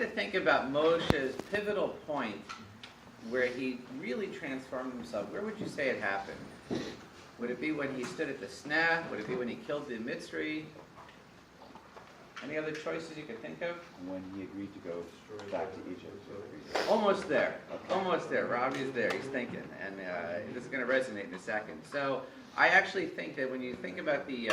to think about Moshe's pivotal point where he really transformed himself, where would you say it happened? Would it be when he stood at the sneh? Would it be when he killed the Mitzri? Any other choices you could think of? When he agreed to go back to Egypt. Almost there. Okay. Almost there. Robbie's there. He's thinking. And this is going to resonate in a second. So I actually think that when you think about the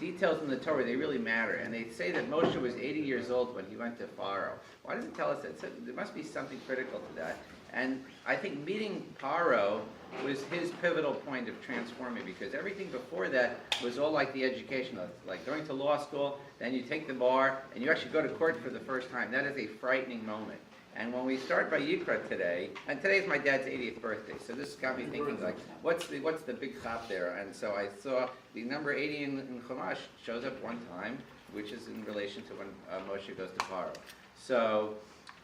details in the Torah, they really matter. And they say that Moshe was 80 years old when he went to Pharoah. Why does it tell us that? So there must be something critical to that. And I think meeting Paro was his pivotal point of transforming, because everything before that was all like the education, like going to law school, then you take the bar, and you actually go to court for the first time. That is a frightening moment. And when we start Vayikra today, and today is my dad's 80th birthday, so this got me thinking, like, what's the big chop there? And so I saw the number 80 in Chumash shows up one time, which is in relation to when Moshe goes to Paro. So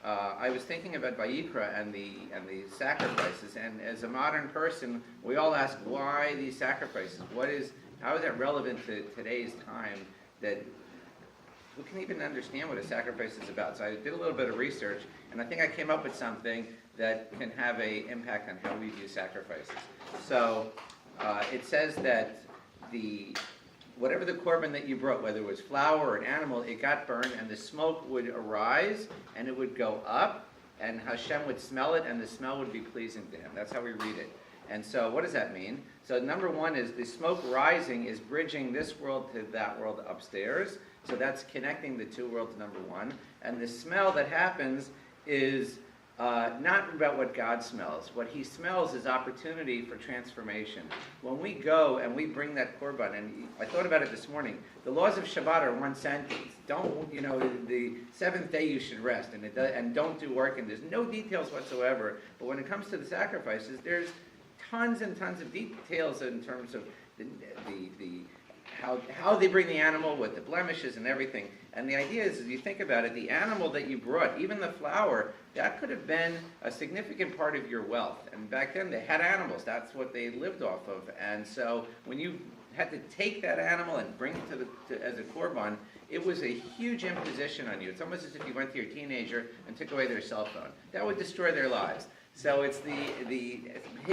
I was thinking about Vayikra and the sacrifices, and as a modern person, we all ask, why these sacrifices? How is that relevant to today's time, that who can even understand what a sacrifice is about? So I did a little bit of research, and I think I came up with something that can have an impact on how we view sacrifices. So it says that whatever the korban that you brought, whether it was flour or an animal, it got burned, and the smoke would arise, and it would go up, and Hashem would smell it, and the smell would be pleasing to him. That's how we read it. And so what does that mean? So number one is the smoke rising is bridging this world to that world upstairs. So that's connecting the two worlds, number one. And the smell that happens is not about what God smells. What he smells is opportunity for transformation. When we go and we bring that korban, and I thought about it this morning, the laws of Shabbat are one sentence. The seventh day you should rest, and don't do work, and there's no details whatsoever. But when it comes to the sacrifices, there's tons and tons of details in terms of how they bring the animal, with the blemishes and everything. And the idea is, as you think about it, the animal that you brought, even the flour, that could have been a significant part of your wealth. And back then they had animals. That's what they lived off of. And so when you had to take that animal and bring it as a korban, it was a huge imposition on you. It's almost as if you went to your teenager and took away their cell phone. That would destroy their lives. So it's the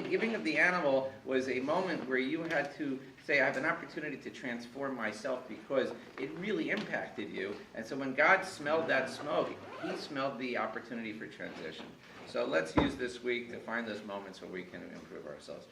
giving of the animal was a moment where you had to say, I have an opportunity to transform myself, because it really impacted you. And so when God smelled that smoke, he smelled the opportunity for transition. So let's use this week to find those moments where we can improve ourselves.